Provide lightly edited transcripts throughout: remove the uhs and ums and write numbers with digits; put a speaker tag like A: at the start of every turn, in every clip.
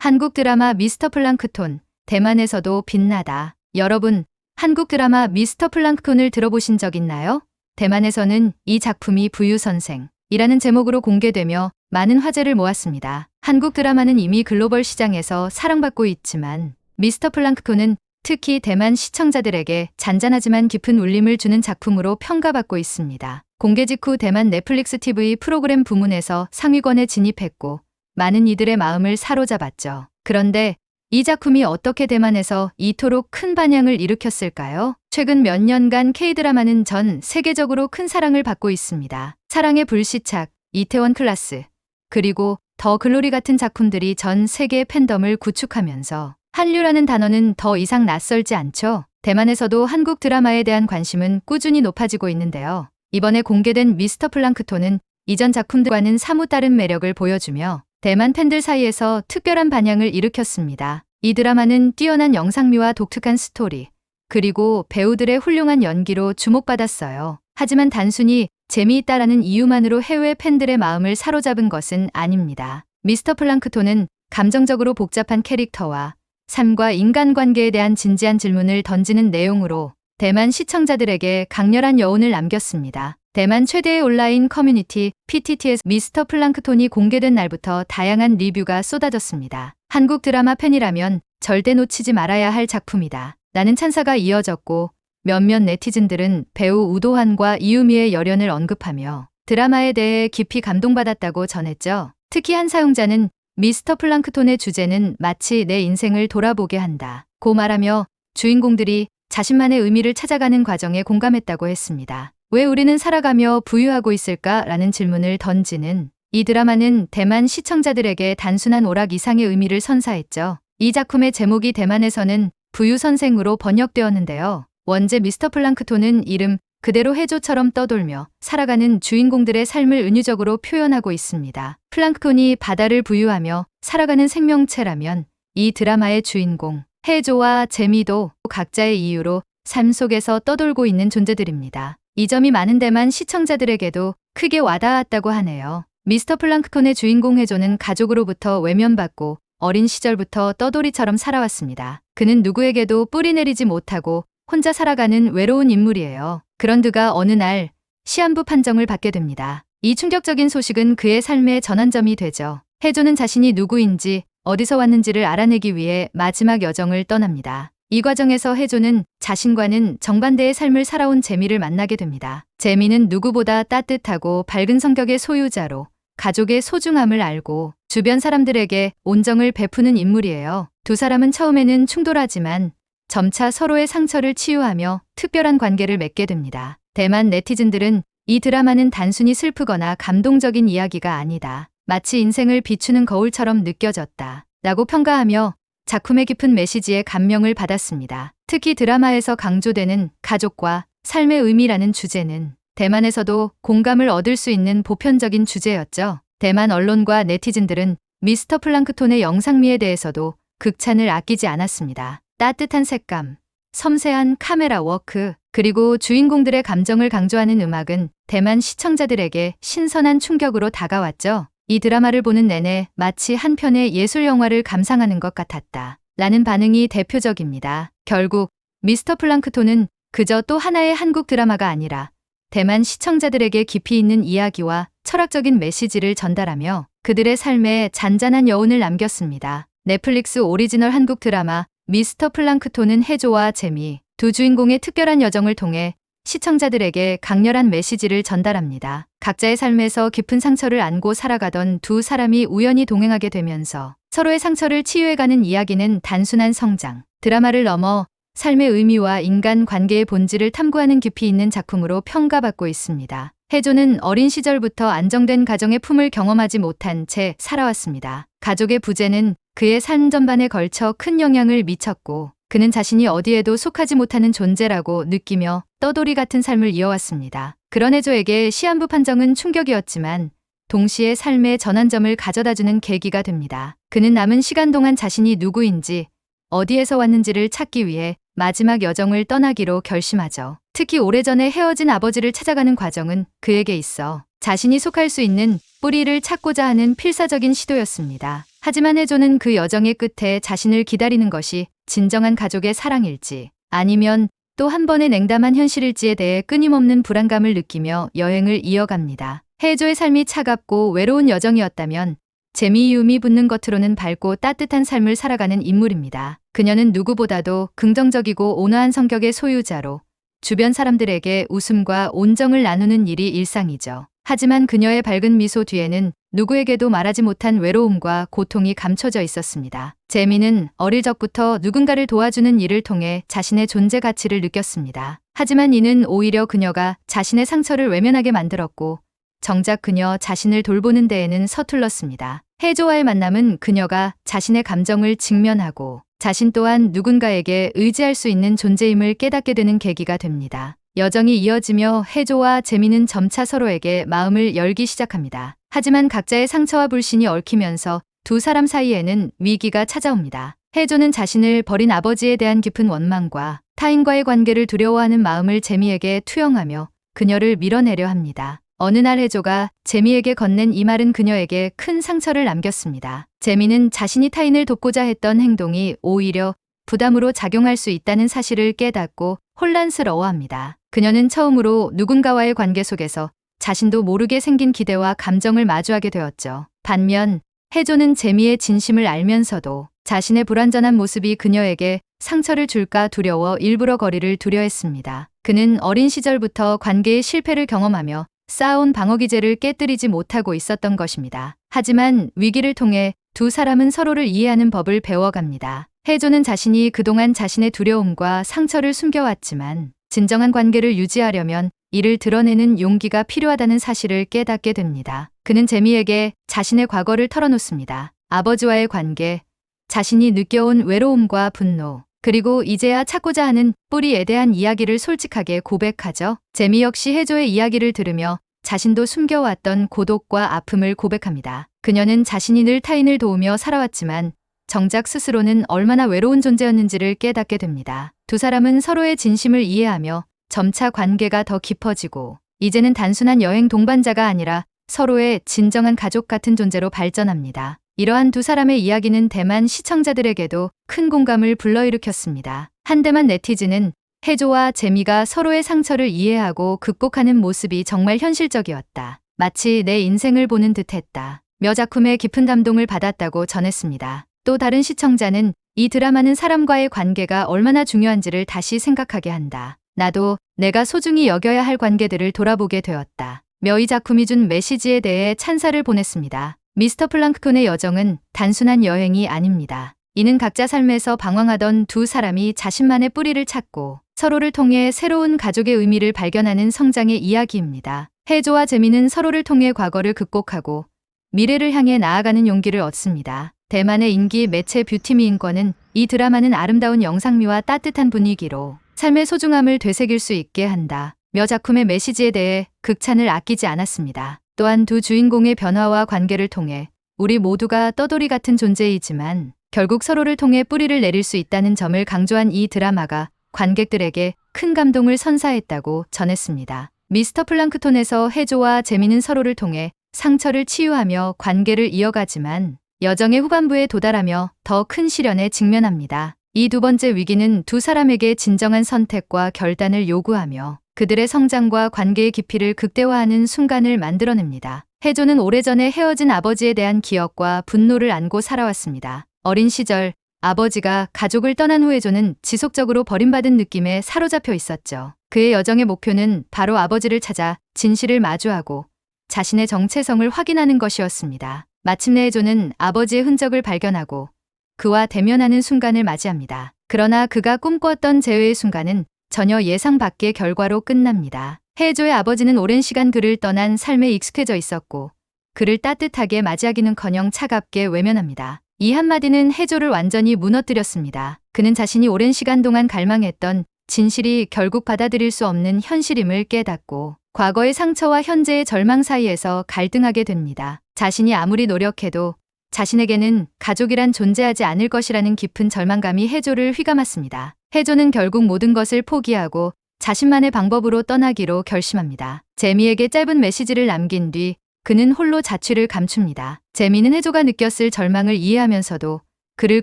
A: 한국 드라마 미스터 플랑크톤, 대만에서도 빛나다. 여러분, 한국 드라마 미스터 플랑크톤을 들어보신 적 있나요? 대만에서는 이 작품이 부유선생이라는 제목으로 공개되며 많은 화제를 모았습니다. 한국 드라마는 이미 글로벌 시장에서 사랑받고 있지만 미스터 플랑크톤은 특히 대만 시청자들에게 잔잔하지만 깊은 울림을 주는 작품으로 평가받고 있습니다. 공개 직후 대만 넷플릭스 TV 프로그램 부문에서 상위권에 진입했고 많은 이들의 마음을 사로잡았죠. 그런데 이 작품이 어떻게 대만에서 이토록 큰 반향을 일으켰을까요? 최근 몇 년간 K-드라마는 전 세계적으로 큰 사랑을 받고 있습니다. 사랑의 불시착, 이태원 클라스, 그리고 더 글로리 같은 작품들이 전 세계의 팬덤을 구축하면서 한류라는 단어는 더 이상 낯설지 않죠? 대만에서도 한국 드라마에 대한 관심은 꾸준히 높아지고 있는데요. 이번에 공개된 미스터 플랑크톤은 이전 작품들과는 사뭇 다른 매력을 보여주며 대만 팬들 사이에서 특별한 반향을 일으켰습니다. 이 드라마는 뛰어난 영상미와 독특한 스토리, 그리고 배우들의 훌륭한 연기로 주목받았어요. 하지만 단순히 재미있다라는 이유만으로 해외 팬들의 마음을 사로잡은 것은 아닙니다. 미스터 플랑크톤은 감정적으로 복잡한 캐릭터와 삶과 인간관계에 대한 진지한 질문을 던지는 내용으로 대만 시청자들에게 강렬한 여운을 남겼습니다. 대만 최대의 온라인 커뮤니티 PTT에서 미스터 플랑크톤이 공개된 날부터 다양한 리뷰가 쏟아졌습니다. 한국 드라마 팬이라면 절대 놓치지 말아야 할 작품이다 라는 찬사가 이어졌고 몇몇 네티즌들은 배우 우도환과 이유미의 열연을 언급하며 드라마에 대해 깊이 감동받았다고 전했죠. 특히 한 사용자는 미스터 플랑크톤의 주제는 마치 내 인생을 돌아보게 한다 고 말하며 주인공들이 자신만의 의미를 찾아가는 과정에 공감했다고 했습니다. 왜 우리는 살아가며 부유하고 있을까라는 질문을 던지는 이 드라마는 대만 시청자들에게 단순한 오락 이상의 의미를 선사했죠. 이 작품의 제목이 대만에서는 부유선생으로 번역되었는데요. 원제 미스터 플랑크톤은 이름 그대로 해조처럼 떠돌며 살아가는 주인공들의 삶을 은유적으로 표현하고 있습니다. 플랑크톤이 바다를 부유하며 살아가는 생명체라면 이 드라마의 주인공 해조와 재미도 각자의 이유로 삶 속에서 떠돌고 있는 존재들입니다. 이 점이 많은 대만 시청자들에게도 크게 와닿았다고 하네요. 미스터 플랑크톤의 주인공 해조는 가족으로부터 외면받고 어린 시절부터 떠돌이처럼 살아왔습니다. 그는 누구에게도 뿌리 내리지 못하고 혼자 살아가는 외로운 인물이에요. 그런 그가 어느 날 시한부 판정을 받게 됩니다. 이 충격적인 소식은 그의 삶의 전환점이 되죠. 해조는 자신이 누구인지 어디서 왔는지를 알아내기 위해 마지막 여정을 떠납니다. 이 과정에서 해조는 자신과는 정반대의 삶을 살아온 재미를 만나게 됩니다. 재미는 누구보다 따뜻하고 밝은 성격의 소유자로 가족의 소중함을 알고 주변 사람들에게 온정을 베푸는 인물이에요. 두 사람은 처음에는 충돌하지만 점차 서로의 상처를 치유하며 특별한 관계를 맺게 됩니다. 대만 네티즌들은 이 드라마는 단순히 슬프거나 감동적인 이야기가 아니다. 마치 인생을 비추는 거울처럼 느껴졌다 라고 평가하며 작품의 깊은 메시지에 감명을 받았습니다. 특히 드라마에서 강조되는 가족과 삶의 의미라는 주제는 대만에서도 공감을 얻을 수 있는 보편적인 주제였죠. 대만 언론과 네티즌들은 미스터 플랑크톤의 영상미에 대해서도 극찬을 아끼지 않았습니다. 따뜻한 색감, 섬세한 카메라 워크, 그리고 주인공들의 감정을 강조하는 음악은 대만 시청자들에게 신선한 충격으로 다가왔죠. 이 드라마를 보는 내내 마치 한 편의 예술 영화를 감상하는 것 같았다 라는 반응이 대표적입니다. 결국 미스터 플랑크톤은 그저 또 하나의 한국 드라마가 아니라 대만 시청자들에게 깊이 있는 이야기와 철학적인 메시지를 전달하며 그들의 삶에 잔잔한 여운을 남겼습니다. 넷플릭스 오리지널 한국 드라마 미스터 플랑크톤은 해조와 재미, 두 주인공의 특별한 여정을 통해 시청자들에게 강렬한 메시지를 전달합니다. 각자의 삶에서 깊은 상처를 안고 살아가던 두 사람이 우연히 동행하게 되면서 서로의 상처를 치유해가는 이야기는 단순한 성장, 드라마를 넘어 삶의 의미와 인간 관계의 본질을 탐구하는 깊이 있는 작품으로 평가받고 있습니다. 해조는 어린 시절부터 안정된 가정의 품을 경험하지 못한 채 살아왔습니다. 가족의 부재는 그의 삶 전반에 걸쳐 큰 영향을 미쳤고 그는 자신이 어디에도 속하지 못하는 존재라고 느끼며 떠돌이 같은 삶을 이어왔습니다. 그런 해조에게 시한부 판정은 충격이었지만 동시에 삶의 전환점을 가져다주는 계기가 됩니다. 그는 남은 시간 동안 자신이 누구인지 어디에서 왔는지를 찾기 위해 마지막 여정을 떠나기로 결심하죠. 특히 오래전에 헤어진 아버지를 찾아가는 과정은 그에게 있어 자신이 속할 수 있는 뿌리를 찾고자 하는 필사적인 시도였습니다. 하지만 혜조는 그 여정의 끝에 자신을 기다리는 것이 진정한 가족의 사랑일지 아니면 또 한 번의 냉담한 현실일지에 대해 끊임없는 불안감을 느끼며 여행을 이어갑니다. 혜조의 삶이 차갑고 외로운 여정이었다면 재미이움이 붙는 겉으로는 밝고 따뜻한 삶을 살아가는 인물입니다. 그녀는 누구보다도 긍정적이고 온화한 성격의 소유자로 주변 사람들에게 웃음과 온정을 나누는 일이 일상이죠. 하지만 그녀의 밝은 미소 뒤에는 누구에게도 말하지 못한 외로움과 고통이 감춰져 있었습니다. 재미는 어릴 적부터 누군가를 도와주는 일을 통해 자신의 존재 가치를 느꼈습니다. 하지만 이는 오히려 그녀가 자신의 상처를 외면하게 만들었고 정작 그녀 자신을 돌보는 데에는 서툴렀습니다. 혜조와의 만남은 그녀가 자신의 감정을 직면하고 자신 또한 누군가에게 의지할 수 있는 존재임을 깨닫게 되는 계기가 됩니다. 여정이 이어지며 혜조와 재미는 점차 서로에게 마음을 열기 시작합니다. 하지만 각자의 상처와 불신이 얽히면서 두 사람 사이에는 위기가 찾아옵니다. 혜조는 자신을 버린 아버지에 대한 깊은 원망과 타인과의 관계를 두려워하는 마음을 재미에게 투영하며 그녀를 밀어내려 합니다. 어느 날 혜조가 재미에게 건넨 이 말은 그녀에게 큰 상처를 남겼습니다. 재미는 자신이 타인을 돕고자 했던 행동이 오히려 부담으로 작용할 수 있다는 사실을 깨닫고 혼란스러워합니다. 그녀는 처음으로 누군가와의 관계 속에서 자신도 모르게 생긴 기대와 감정을 마주하게 되었죠. 반면 혜조는 재미의 진심을 알면서도 자신의 불완전한 모습이 그녀에게 상처를 줄까 두려워 일부러 거리를 두려 했습니다. 그는 어린 시절부터 관계의 실패를 경험하며 쌓아온 방어기제를 깨뜨리지 못하고 있었던 것입니다. 하지만 위기를 통해 두 사람은 서로를 이해하는 법을 배워갑니다. 혜조는 자신이 그동안 자신의 두려움과 상처를 숨겨왔지만 진정한 관계를 유지하려면 이를 드러내는 용기가 필요하다는 사실을 깨닫게 됩니다. 그는 재미에게 자신의 과거를 털어놓습니다. 아버지와의 관계, 자신이 느껴온 외로움과 분노, 그리고 이제야 찾고자 하는 뿌리에 대한 이야기를 솔직하게 고백하죠. 재미 역시 혜조의 이야기를 들으며 자신도 숨겨왔던 고독과 아픔을 고백합니다. 그녀는 자신이 늘 타인을 도우며 살아왔지만 정작 스스로는 얼마나 외로운 존재였는지를 깨닫게 됩니다. 두 사람은 서로의 진심을 이해하며 점차 관계가 더 깊어지고 이제는 단순한 여행 동반자가 아니라 서로의 진정한 가족 같은 존재로 발전합니다. 이러한 두 사람의 이야기는 대만 시청자들에게도 큰 공감을 불러일으켰습니다. 한대만 네티즌은 혜조와 재미가 서로의 상처를 이해하고 극복하는 모습이 정말 현실적이었다. 마치 내 인생을 보는 듯했다. 며 작품의 깊은 감동을 받았다고 전했습니다. 또 다른 시청자는 이 드라마는 사람과의 관계가 얼마나 중요한지를 다시 생각하게 한다. 나도 내가 소중히 여겨야 할 관계들을 돌아보게 되었다. 며 이 작품이 준 메시지에 대해 찬사를 보냈습니다. 미스터 플랑크톤의 여정은 단순한 여행이 아닙니다. 이는 각자 삶에서 방황하던 두 사람이 자신만의 뿌리를 찾고 서로를 통해 새로운 가족의 의미를 발견하는 성장의 이야기입니다. 혜조와 재미는 서로를 통해 과거를 극복하고 미래를 향해 나아가는 용기를 얻습니다. 대만의 인기 매체 뷰티미인권은 이 드라마는 아름다운 영상미와 따뜻한 분위기로 삶의 소중함을 되새길 수 있게 한다. 며 작품의 메시지에 대해 극찬을 아끼지 않았습니다. 또한 두 주인공의 변화와 관계를 통해 우리 모두가 떠돌이 같은 존재이지만 결국 서로를 통해 뿌리를 내릴 수 있다는 점을 강조한 이 드라마가 관객들에게 큰 감동을 선사했다고 전했습니다. 미스터 플랑크톤에서 혜조와 재미는 서로를 통해 상처를 치유하며 관계를 이어가지만 여정의 후반부에 도달하며 더 큰 시련에 직면합니다. 이 두 번째 위기는 두 사람에게 진정한 선택과 결단을 요구하며 그들의 성장과 관계의 깊이를 극대화하는 순간을 만들어냅니다. 혜조는 오래전에 헤어진 아버지에 대한 기억과 분노를 안고 살아왔습니다. 어린 시절 아버지가 가족을 떠난 후 혜조는 지속적으로 버림받은 느낌에 사로잡혀 있었죠. 그의 여정의 목표는 바로 아버지를 찾아 진실을 마주하고 자신의 정체성을 확인하는 것이었습니다. 마침내 혜조는 아버지의 흔적을 발견하고 그와 대면하는 순간을 맞이합니다. 그러나 그가 꿈꾸었던 재회의 순간은 전혀 예상 밖의 결과로 끝납니다. 혜조의 아버지는 오랜 시간 그를 떠난 삶에 익숙해져 있었고 그를 따뜻하게 맞이하기는커녕 차갑게 외면합니다. 이 한마디는 혜조를 완전히 무너뜨렸습니다. 그는 자신이 오랜 시간 동안 갈망했던 진실이 결국 받아들일 수 없는 현실임을 깨닫고 과거의 상처와 현재의 절망 사이에서 갈등하게 됩니다. 자신이 아무리 노력해도 자신에게는 가족이란 존재하지 않을 것이라는 깊은 절망감이 혜조를 휘감았습니다. 혜조는 결국 모든 것을 포기하고 자신만의 방법으로 떠나기로 결심합니다. 재미에게 짧은 메시지를 남긴 뒤 그는 홀로 자취를 감춥니다. 재미는 해조가 느꼈을 절망을 이해하면서도 그를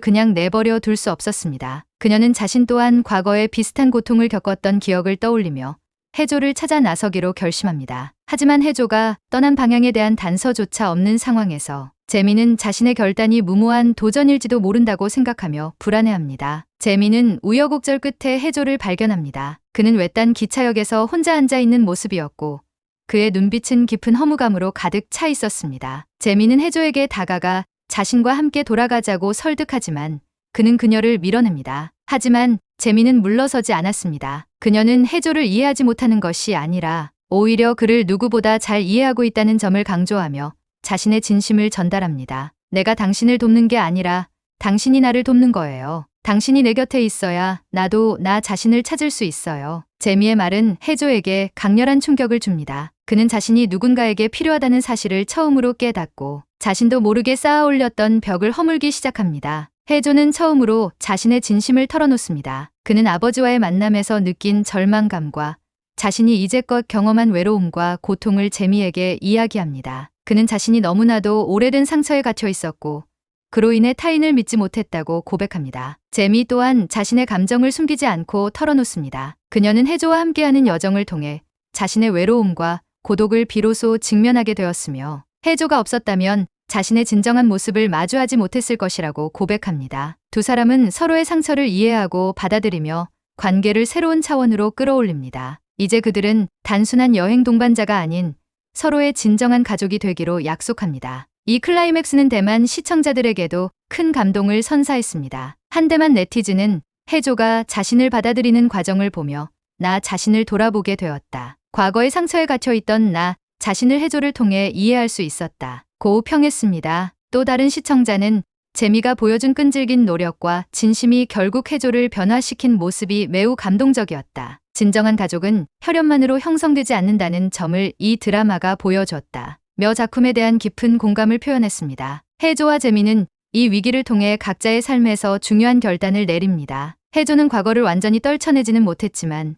A: 그냥 내버려 둘 수 없었습니다. 그녀는 자신 또한 과거에 비슷한 고통을 겪었던 기억을 떠올리며 해조를 찾아 나서기로 결심합니다. 하지만 해조가 떠난 방향에 대한 단서조차 없는 상황에서 재미는 자신의 결단이 무모한 도전일지도 모른다고 생각하며 불안해합니다. 재미는 우여곡절 끝에 해조를 발견합니다. 그는 외딴 기차역에서 혼자 앉아 있는 모습이었고 그의 눈빛은 깊은 허무감으로 가득 차 있었습니다. 재미는 해조에게 다가가 자신과 함께 돌아가자고 설득하지만 그는 그녀를 밀어냅니다. 하지만 재미는 물러서지 않았습니다. 그녀는 해조를 이해하지 못하는 것이 아니라 오히려 그를 누구보다 잘 이해하고 있다는 점을 강조하며 자신의 진심을 전달합니다. 내가 당신을 돕는 게 아니라 당신이 나를 돕는 거예요. 당신이 내 곁에 있어야 나도 나 자신을 찾을 수 있어요. 재미의 말은 해조에게 강렬한 충격을 줍니다. 그는 자신이 누군가에게 필요하다는 사실을 처음으로 깨닫고 자신도 모르게 쌓아 올렸던 벽을 허물기 시작합니다. 해조는 처음으로 자신의 진심을 털어놓습니다. 그는 아버지와의 만남에서 느낀 절망감과 자신이 이제껏 경험한 외로움과 고통을 재미에게 이야기합니다. 그는 자신이 너무나도 오래된 상처에 갇혀 있었고 그로 인해 타인을 믿지 못했다고 고백합니다. 재미 또한 자신의 감정을 숨기지 않고 털어놓습니다. 그녀는 해조와 함께하는 여정을 통해 자신의 외로움과 고독을 비로소 직면하게 되었으며 해조가 없었다면 자신의 진정한 모습을 마주하지 못했을 것이라고 고백합니다. 두 사람은 서로의 상처를 이해하고 받아들이며 관계를 새로운 차원으로 끌어올립니다. 이제 그들은 단순한 여행 동반자가 아닌 서로의 진정한 가족이 되기로 약속합니다. 이 클라이맥스는 대만 시청자들에게도 큰 감동을 선사했습니다. 한대만 네티즌은 해조가 자신을 받아들이는 과정을 보며 나 자신을 돌아보게 되었다. 과거의 상처에 갇혀있던 나 자신을 해조를 통해 이해할 수 있었다. 고 평했습니다. 또 다른 시청자는 재미가 보여준 끈질긴 노력과 진심이 결국 해조를 변화시킨 모습이 매우 감동적이었다. 진정한 가족은 혈연만으로 형성되지 않는다는 점을 이 드라마가 보여줬다. 며 작품에 대한 깊은 공감을 표현했습니다. 해조와 재미는 이 위기를 통해 각자의 삶에서 중요한 결단을 내립니다. 해조는 과거를 완전히 떨쳐내지는 못했지만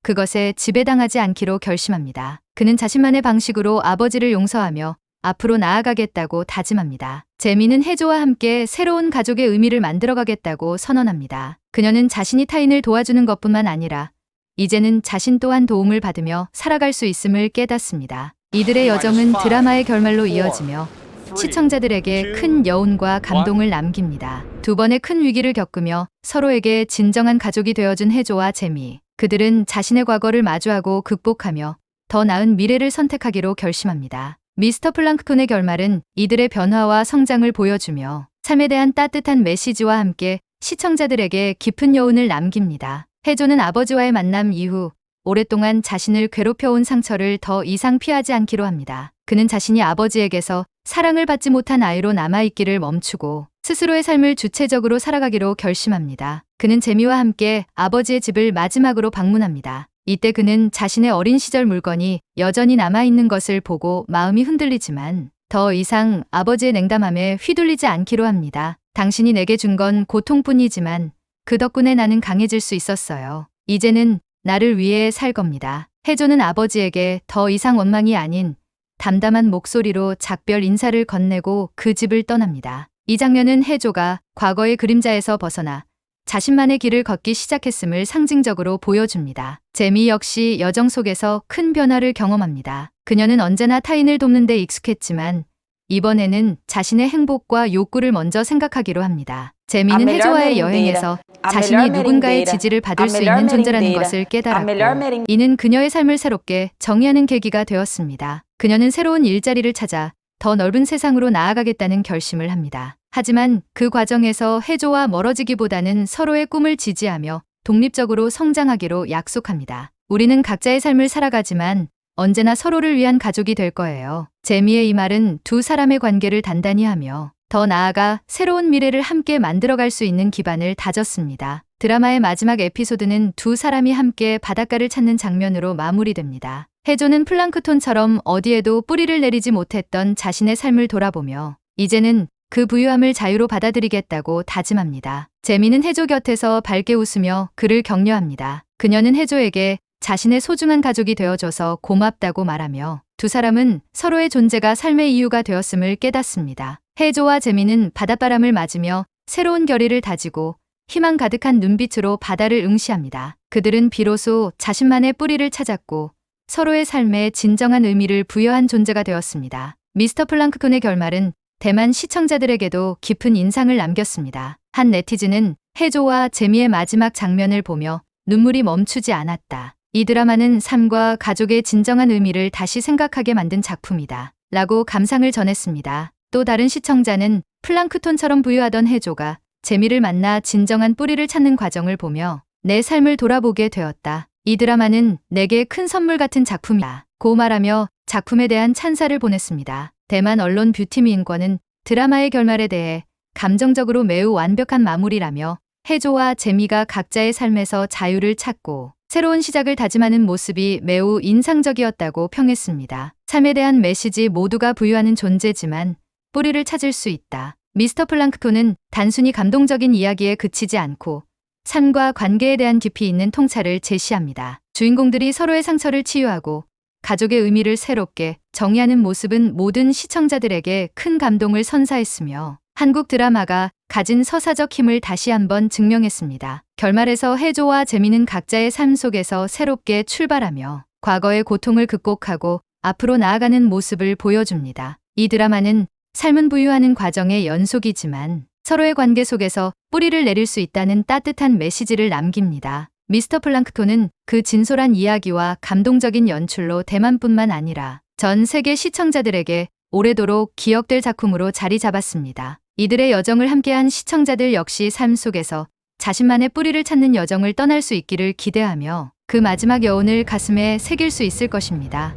A: 그것에 지배당하지 않기로 결심합니다. 그는 자신만의 방식으로 아버지를 용서하며 앞으로 나아가겠다고 다짐합니다. 재미는 해조와 함께 새로운 가족의 의미를 만들어가겠다고 선언합니다. 그녀는 자신이 타인을 도와주는 것뿐만 아니라 이제는 자신 또한 도움을 받으며 살아갈 수 있음을 깨닫습니다. 이들의 여정은 드라마의 결말로 이어지며 시청자들에게 큰 여운과 감동을 남깁니다. 두 번의 큰 위기를 겪으며 서로에게 진정한 가족이 되어준 해조와 재미. 그들은 자신의 과거를 마주하고 극복하며 더 나은 미래를 선택하기로 결심합니다. 미스터 플랑크톤의 결말은 이들의 변화와 성장을 보여주며 삶에 대한 따뜻한 메시지와 함께 시청자들에게 깊은 여운을 남깁니다. 해조는 아버지와의 만남 이후 오랫동안 자신을 괴롭혀온 상처를 더 이상 피하지 않기로 합니다. 그는 자신이 아버지에게서 사랑을 받지 못한 아이로 남아있기를 멈추고 스스로의 삶을 주체적으로 살아가기로 결심합니다. 그는 재미와 함께 아버지의 집을 마지막으로 방문합니다. 이때 그는 자신의 어린 시절 물건이 여전히 남아있는 것을 보고 마음이 흔들리지만 더 이상 아버지의 냉담함에 휘둘리지 않기로 합니다. 당신이 내게 준 건 고통뿐이지만 그 덕분에 나는 강해질 수 있었어요. 이제는 나를 위해 살 겁니다. 해조는 아버지에게 더 이상 원망이 아닌 담담한 목소리로 작별 인사를 건네고 그 집을 떠납니다. 이 장면은 해조가 과거의 그림자에서 벗어나 자신만의 길을 걷기 시작했음을 상징적으로 보여줍니다. 재미 역시 여정 속에서 큰 변화를 경험합니다. 그녀는 언제나 타인을 돕는 데 익숙했지만 이번에는 자신의 행복과 욕구를 먼저 생각하기로 합니다. 재미는 해조와의 여행에서 자신이 누군가의 지지를 받을 수 있는 존재라는 것을 깨달았고 이는 그녀의 삶을 새롭게 정의하는 계기가 되었습니다. 그녀는 새로운 일자리를 찾아 더 넓은 세상으로 나아가겠다는 결심을 합니다. 하지만 그 과정에서 해조와 멀어지기보다는 서로의 꿈을 지지하며 독립적으로 성장하기로 약속합니다. 우리는 각자의 삶을 살아가지만 언제나 서로를 위한 가족이 될 거예요. 재미의 이 말은 두 사람의 관계를 단단히 하며 더 나아가 새로운 미래를 함께 만들어갈 수 있는 기반을 다졌습니다. 드라마의 마지막 에피소드는 두 사람이 함께 바닷가를 찾는 장면으로 마무리됩니다. 해조는 플랑크톤처럼 어디에도 뿌리를 내리지 못했던 자신의 삶을 돌아보며 이제는 그 부유함을 자유로 받아들이겠다고 다짐합니다. 재미는 해조 곁에서 밝게 웃으며 그를 격려합니다. 그녀는 해조에게 자신의 소중한 가족이 되어줘서 고맙다고 말하며 두 사람은 서로의 존재가 삶의 이유가 되었음을 깨닫습니다. 해조와 재미는 바닷바람을 맞으며 새로운 결의를 다지고 희망 가득한 눈빛으로 바다를 응시합니다. 그들은 비로소 자신만의 뿌리를 찾았고 서로의 삶에 진정한 의미를 부여한 존재가 되었습니다. 미스터 플랑크톤의 결말은 대만 시청자들에게도 깊은 인상을 남겼습니다. 한 네티즌은 해조와 재미의 마지막 장면을 보며 눈물이 멈추지 않았다. 이 드라마는 삶과 가족의 진정한 의미를 다시 생각하게 만든 작품이다. 라고 감상을 전했습니다. 또 다른 시청자는 플랑크톤처럼 부유하던 해조가 재미를 만나 진정한 뿌리를 찾는 과정을 보며 내 삶을 돌아보게 되었다. 이 드라마는 내게 큰 선물 같은 작품이다. 고 말하며 작품에 대한 찬사를 보냈습니다. 대만 언론 뷰티미인권은 드라마의 결말에 대해 감정적으로 매우 완벽한 마무리라며 해조와 재미가 각자의 삶에서 자유를 찾고 새로운 시작을 다짐하는 모습이 매우 인상적이었다고 평했습니다. 삶에 대한 메시지 모두가 부유하는 존재지만 뿌리를 찾을 수 있다. 미스터 플랑크톤은 단순히 감동적인 이야기에 그치지 않고 삶과 관계에 대한 깊이 있는 통찰을 제시합니다. 주인공들이 서로의 상처를 치유하고 가족의 의미를 새롭게 정의하는 모습은 모든 시청자들에게 큰 감동을 선사했으며 한국 드라마가 가진 서사적 힘을 다시 한번 증명했습니다. 결말에서 해조와 재미는 각자의 삶 속에서 새롭게 출발하며 과거의 고통을 극복하고 앞으로 나아가는 모습을 보여줍니다. 이 드라마는 삶은 부유하는 과정의 연속이지만 서로의 관계 속에서 뿌리를 내릴 수 있다는 따뜻한 메시지를 남깁니다. 미스터 플랑크톤은 그 진솔한 이야기와 감동적인 연출로 대만뿐만 아니라 전 세계 시청자들에게 오래도록 기억될 작품으로 자리 잡았습니다. 이들의 여정을 함께한 시청자들 역시 삶 속에서 자신만의 뿌리를 찾는 여정을 떠날 수 있기를 기대하며 그 마지막 여운을 가슴에 새길 수 있을 것입니다.